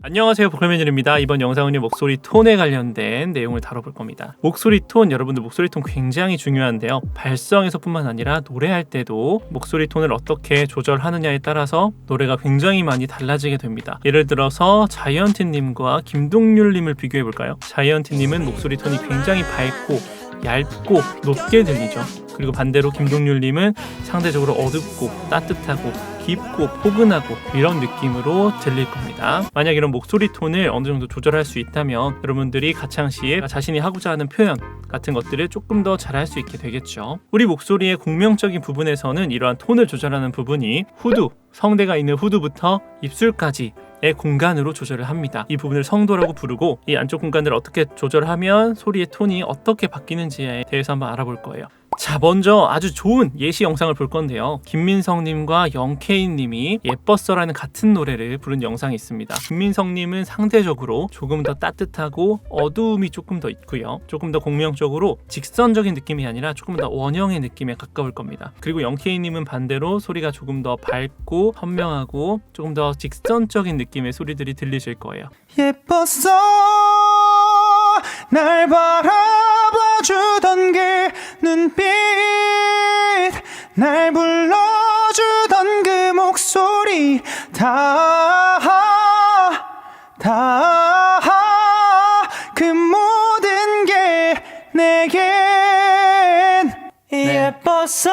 안녕하세요, 보컬맨일입니다. 이번 영상은 목소리 톤에 관련된 내용을 다뤄볼 겁니다. 목소리 톤, 여러분들 목소리 톤 굉장히 중요한데요. 발성에서뿐만 아니라 노래할 때도 목소리 톤을 어떻게 조절하느냐에 따라서 노래가 굉장히 많이 달라지게 됩니다. 예를 들어서 자이언티님과 김동률님을 비교해볼까요? 자이언티님은 목소리 톤이 굉장히 밝고 얇고 높게 들리죠. 그리고 반대로 김동률님은 상대적으로 어둡고 따뜻하고 깊고 포근하고 이런 느낌으로 들릴 겁니다. 만약 이런 목소리 톤을 어느 정도 조절할 수 있다면 여러분들이 가창시에 자신이 하고자 하는 표현 같은 것들을 조금 더 잘할 수 있게 되겠죠. 우리 목소리의 공명적인 부분에서는 이러한 톤을 조절하는 부분이 후두, 성대가 있는 후두부터 입술까지 의 공간으로 조절을 합니다. 이 부분을 성도라고 부르고 이 안쪽 공간을 어떻게 조절하면 소리의 톤이 어떻게 바뀌는지에 대해서 한번 알아볼 거예요. 자, 먼저 아주 좋은 예시 영상을 볼 건데요. 김민성님과 영케이님이 예뻤어라는 같은 노래를 부른 영상이 있습니다. 김민성님은 상대적으로 조금 더 따뜻하고 어두움이 조금 더 있고요. 조금 더 공명적으로 직선적인 느낌이 아니라 조금 더 원형의 느낌에 가까울 겁니다. 그리고 영케이님은 반대로 소리가 조금 더 밝고 선명하고 조금 더 직선적인 느낌의 소리들이 들리실 거예요. 예뻤어 날 바라봐주던 그 눈빛 날 불러주던 그 목소리 다 그 모든 게 내겐 예뻤어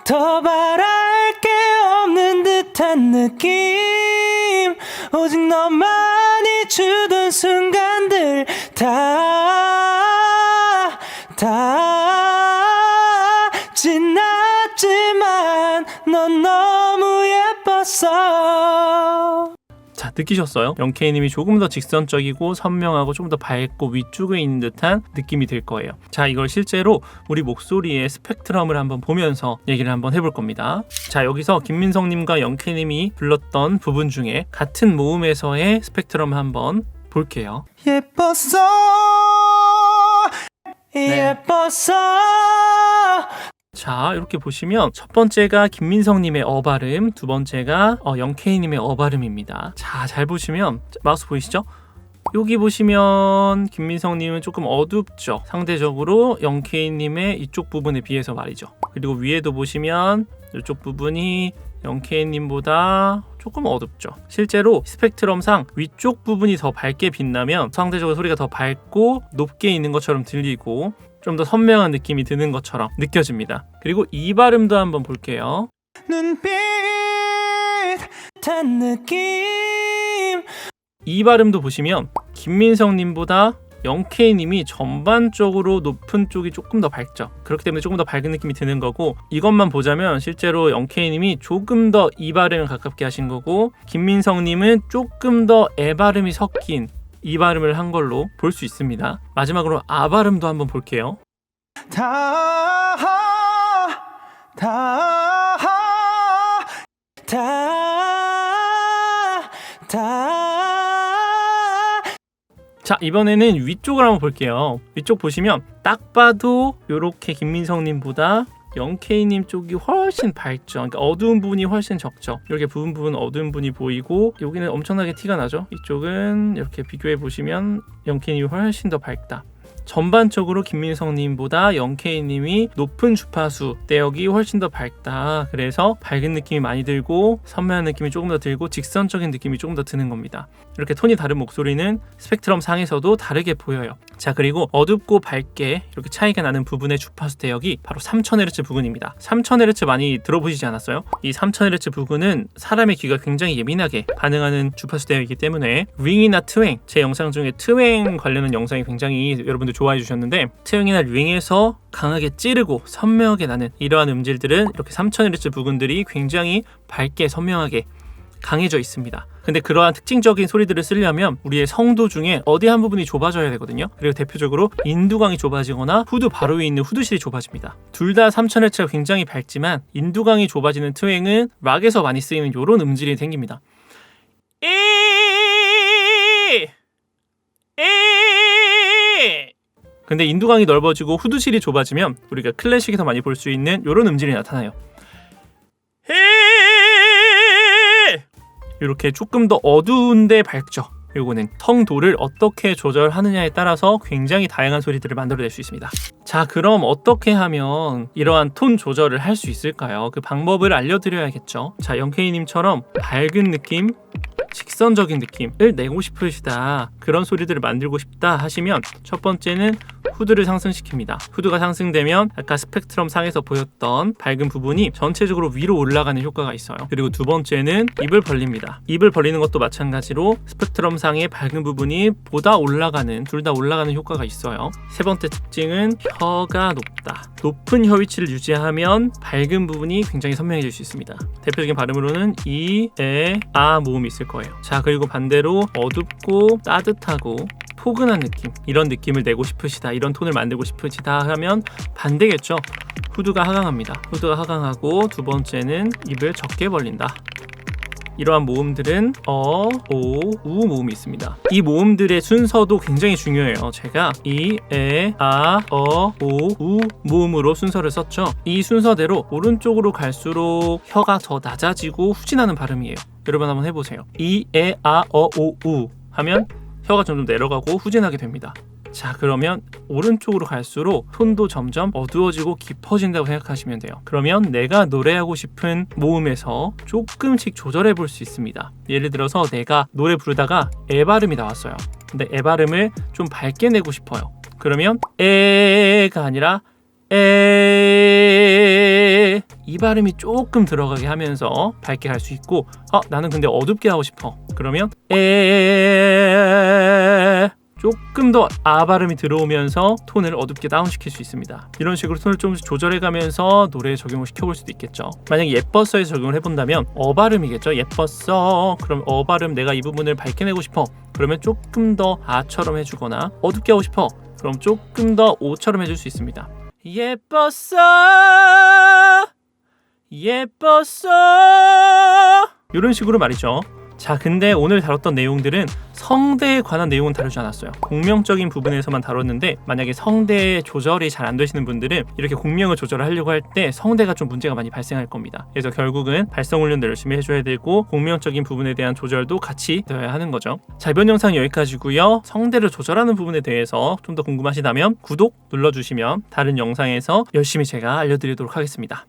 더 바랄 게 없는 듯한 느낌 오직 너만이 주던 순간들 다 지났지만 넌 너무 예뻤어. 자, 느끼셨어요? 영케이님이 조금 더 직선적이고 선명하고 조금 더 밝고 위쪽에 있는 듯한 느낌이 들 거예요. 자, 이걸 실제로 우리 목소리의 스펙트럼을 한번 보면서 얘기를 한번 해볼 겁니다. 자, 여기서 김민성님과 영케이님이 불렀던 부분 중에 같은 모음에서의 스펙트럼 한번 볼게요. 예뻤어 예뻤어. 자, 이렇게 보시면 첫 번째가 김민성님의 어 발음, 두 번째가 영케이님의 어 발음입니다. 자, 잘 보시면 마우스 보이시죠? 여기 보시면 김민성님은 조금 어둡죠. 상대적으로 영케이님의 이쪽 부분에 비해서 말이죠. 그리고 위에도 보시면 이쪽 부분이 영케이님보다 조금 어둡죠. 실제로 스펙트럼상 위쪽 부분이 더 밝게 빛나면 상대적으로 소리가 더 밝고 높게 있는 것처럼 들리고 좀 더 선명한 느낌이 드는 것처럼 느껴집니다. 그리고 이 발음도 한번 볼게요. 눈빛 단 느낌. 이 발음도 보시면 김민성님보다 영케이님이 전반적으로 높은 쪽이 조금 더 밝죠. 그렇기 때문에 조금 더 밝은 느낌이 드는 거고, 이것만 보자면 실제로 영케이님이 조금 더 이 발음을 가깝게 하신 거고, 김민성님은 조금 더 애 발음이 섞인 이 발음을 한 걸로 볼 수 있습니다. 마지막으로 아 발음도 한번 볼게요. 자, 이번에는 위쪽을 한번 볼게요. 위쪽 보시면 딱 봐도 이렇게 김민성님보다 영케이님 쪽이 훨씬 밝죠. 그러니까 어두운 부분이 훨씬 적죠. 이렇게 부분 어두운 부분이 보이고, 여기는 엄청나게 티가 나죠. 이쪽은 이렇게 비교해 보시면 영케이님이 훨씬 더 밝다. 전반적으로 김민성님보다 영케이님이 높은 주파수 대역이 훨씬 더 밝다. 그래서 밝은 느낌이 많이 들고 선명한 느낌이 조금 더 들고 직선적인 느낌이 조금 더 드는 겁니다. 이렇게 톤이 다른 목소리는 스펙트럼 상에서도 다르게 보여요. 자, 그리고 어둡고 밝게 이렇게 차이가 나는 부분의 주파수 대역이 바로 3000Hz 부근입니다. 3000Hz 많이 들어보시지 않았어요? 이 3000Hz 부근은 사람의 귀가 굉장히 예민하게 반응하는 주파수 대역이기 때문에 링이나 트웽, 제 영상 중에 트웽 관련한 영상이 굉장히 여러분들 좋아해 주셨는데, 트웽이나 링에서 강하게 찌르고 선명하게 나는 이러한 음질들은 이렇게 3000Hz 부근들이 굉장히 밝게 선명하게 강해져 있습니다. 근데 그러한 특징적인 소리들을 쓰려면 우리의 성도 중에 어디 한 부분이 좁아져야 되거든요. 그리고 대표적으로 인두강이 좁아지거나 후두 바로 위에 있는 후두실이 좁아집니다. 둘 다 3000Hz가 굉장히 밝지만 인두강이 좁아지는 트웽은 락에서 많이 쓰이는 이런 음질이 생깁니다. 근데 인두강이 넓어지고 후두실이 좁아지면 우리가 클래식에서 많이 볼 수 있는 이런 음질이 나타나요. 이렇게 조금 더 어두운데 밝죠. 요거는 성도를 어떻게 조절하느냐에 따라서 굉장히 다양한 소리들을 만들어낼 수 있습니다. 자, 그럼 어떻게 하면 이러한 톤 조절을 할 수 있을까요? 그 방법을 알려드려야겠죠. 자, 영케이님처럼 밝은 느낌, 직선적인 느낌을 내고 싶으시다, 그런 소리들을 만들고 싶다 하시면 첫 번째는 후드를 상승시킵니다. 후드가 상승되면 아까 스펙트럼 상에서 보였던 밝은 부분이 전체적으로 위로 올라가는 효과가 있어요. 그리고 두 번째는 입을 벌립니다. 입을 벌리는 것도 마찬가지로 스펙트럼 상의 밝은 부분이 보다 올라가는, 둘 다 올라가는 효과가 있어요. 세 번째 특징은 혀가 높다. 높은 혀 위치를 유지하면 밝은 부분이 굉장히 선명해질 수 있습니다. 대표적인 발음으로는 이, 에, 아 모음이 있을 거예요. 자, 그리고 반대로 어둡고 따뜻하고 포근한 느낌, 이런 느낌을 내고 싶으시다, 이런 톤을 만들고 싶으시다 하면 반대겠죠. 후드가 하강합니다. 후드가 하강하고 두 번째는 입을 적게 벌린다. 이러한 모음들은 어, 오, 우 모음이 있습니다. 이 모음들의 순서도 굉장히 중요해요. 제가 이, 에, 아, 어, 오, 우 모음으로 순서를 썼죠. 이 순서대로 오른쪽으로 갈수록 혀가 더 낮아지고 후진하는 발음이에요. 여러분 한번 해보세요. 이, 에, 아, 어, 오, 우 하면 혀가 점점 내려가고 후진하게 됩니다. 자, 그러면 오른쪽으로 갈수록 톤도 점점 어두워지고 깊어진다고 생각하시면 돼요. 그러면 내가 노래하고 싶은 모음에서 조금씩 조절해 볼 수 있습니다. 예를 들어서 내가 노래 부르다가 에 발음이 나왔어요. 근데 에 발음을 좀 밝게 내고 싶어요. 그러면 에가 아니라 에, 이 발음이 조금 들어가게 하면서 밝게 갈 수 있고, 나는 근데 어둡게 하고 싶어. 그러면 에, 조금 더 아 발음이 들어오면서 톤을 어둡게 다운시킬 수 있습니다. 이런 식으로 톤을 조금씩 조절해가면서 노래에 적용을 시켜볼 수도 있겠죠. 만약에 예뻤어에서 적용을 해본다면 어 발음이겠죠. 예뻤어. 그럼 어 발음 내가 이 부분을 밝게 내고 싶어. 그러면 조금 더 아처럼 해주거나, 어둡게 하고 싶어. 그럼 조금 더 오처럼 해줄 수 있습니다. 예뻤어, 예뻤어, 이런 식으로 말이죠. 자, 근데 오늘 다뤘던 내용들은 성대에 관한 내용은 다루지 않았어요. 공명적인 부분에서만 다뤘는데, 만약에 성대 조절이 잘 안 되시는 분들은 이렇게 공명을 조절하려고 할 때 성대가 좀 문제가 많이 발생할 겁니다. 그래서 결국은 발성 훈련도 열심히 해줘야 되고 공명적인 부분에 대한 조절도 같이 되어야 하는 거죠. 자, 이번 영상 여기까지고요. 성대를 조절하는 부분에 대해서 좀 더 궁금하시다면 구독 눌러주시면 다른 영상에서 열심히 제가 알려드리도록 하겠습니다.